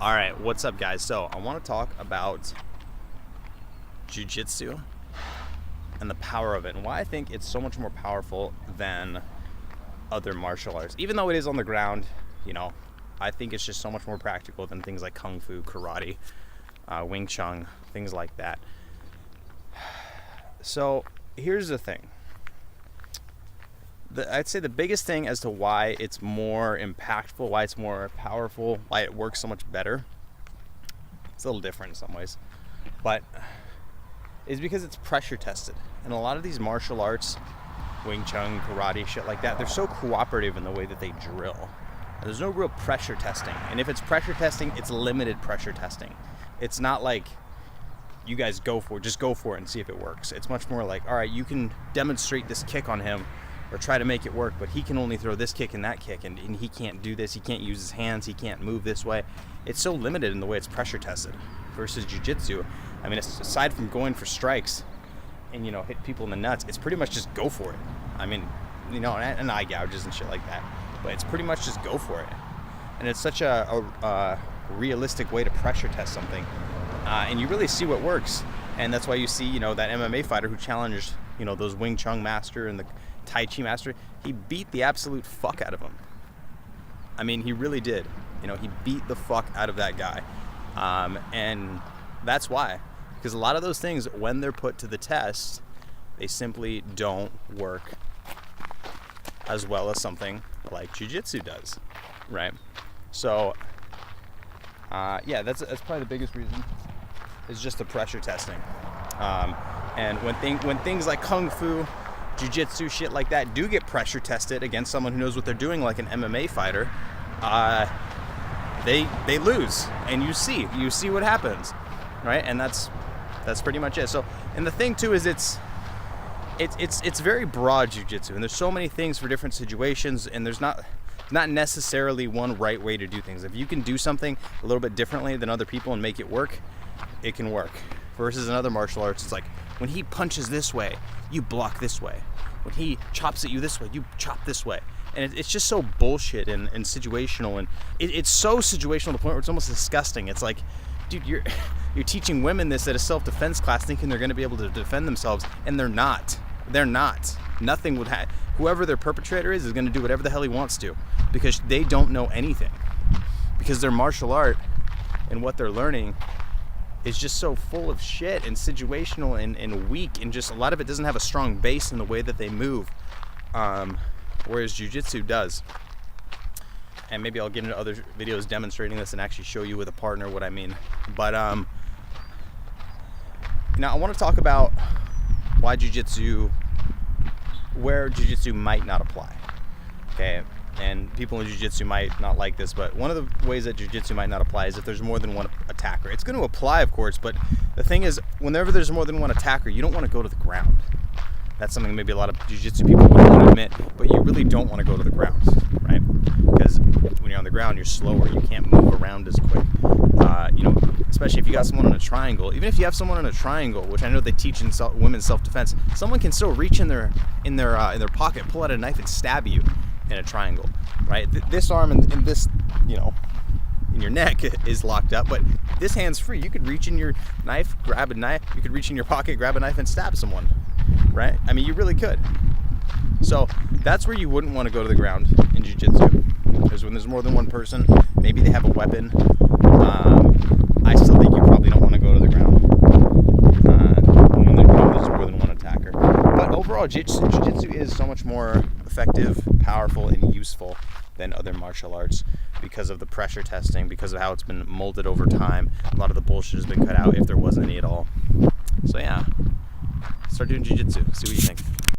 All right, what's up, guys? So I want to talk about Jiu Jitsu and the power of it and why I think it's so much more powerful than other martial arts. Even though it is on the ground, I think it's just so much more practical than things like Kung Fu, Karate, Wing Chun, things like that. So here's the thing. I'd say the biggest thing as to why it's more impactful, why it's more powerful, why it works so much better, it's a little different in some ways, but is because it's pressure tested. And a lot of these martial arts, Wing Chun, Karate, shit like that, they're so cooperative in the way that they drill. There's no real pressure testing. And if it's pressure testing, it's limited pressure testing. It's not like you guys just go for it and see if it works. It's much more like, all right, you can demonstrate this kick on him or try to make it work, but he can only throw this kick and that kick, and he can't do this, he can't use his hands, he can't move this way. It's so limited in the way it's pressure tested versus jiu-jitsu. I mean, aside from going for strikes and, hit people in the nuts, it's pretty much just go for it. I mean, and eye gouges and shit like that, but it's pretty much just go for it. And it's such a realistic way to pressure test something, and you really see what works. And that's why you see, that MMA fighter who challenged, those Wing Chun master and the Tai Chi master, he beat the absolute fuck out of him. I mean, he really did. He beat the fuck out of that guy. And that's why. Because a lot of those things, when they're put to the test, they simply don't work as well as something like jiu-jitsu does, right? So, that's probably the biggest reason, is just the pressure testing. And when things like Kung Fu, Jiu-Jitsu, shit like that do get pressure tested against someone who knows what they're doing, like an MMA fighter, they lose, and you see what happens, right? And that's pretty much it. So, and the thing too is it's very broad jiu-jitsu, and there's so many things for different situations, and there's not necessarily one right way to do things. If you can do something a little bit differently than other people and make it work, it can work. Versus in other martial arts, it's like, when he punches this way, you block this way. When he chops at you this way, you chop this way. And it's just so bullshit and situational, and it's so situational to the point where it's almost disgusting. It's like, dude, you're teaching women this at a self-defense class thinking they're going to be able to defend themselves, and they're not. They're not. Nothing would happen. Whoever their perpetrator is going to do whatever the hell he wants to, because they don't know anything. Because their martial art and what they're learning is just so full of shit and situational and weak, and just a lot of it doesn't have a strong base in the way that they move, whereas jiu-jitsu does. And maybe I'll get into other videos demonstrating this and actually show you with a partner what I mean. But now I want to talk about why where jiu-jitsu might not apply. Okay, and people in jiu-jitsu might not like this, but one of the ways that jiu-jitsu might not apply is if there's more than one attacker. It's going to apply, of course, but the thing is, whenever there's more than one attacker, you don't want to go to the ground. That's something maybe a lot of jiu-jitsu people wouldn't want to admit, but you really don't want to go to the ground, right? Because when you're on the ground, you're slower. You can't move around as quick. Especially if you got someone in a triangle. Even if you have someone in a triangle, which I know they teach in women's self-defense, someone can still reach in their pocket, pull out a knife, and stab you in a triangle, right? This arm and this, in your neck is locked up, but this hand's free. You could reach in your knife, grab a knife. You could reach in your pocket, grab a knife, and stab someone, right? I mean, you really could. So that's where you wouldn't want to go to the ground in jiu-jitsu, because when there's more than one person, maybe they have a weapon. I still think you probably don't want to go to the ground when there's more than one attacker. But overall, jiu-jitsu is so much more effective, powerful, and useful than other martial arts because of the pressure testing, because of how it's been molded over time. A lot of the bullshit has been cut out, if there wasn't any at all. So yeah, start doing jiu-jitsu. See what you think.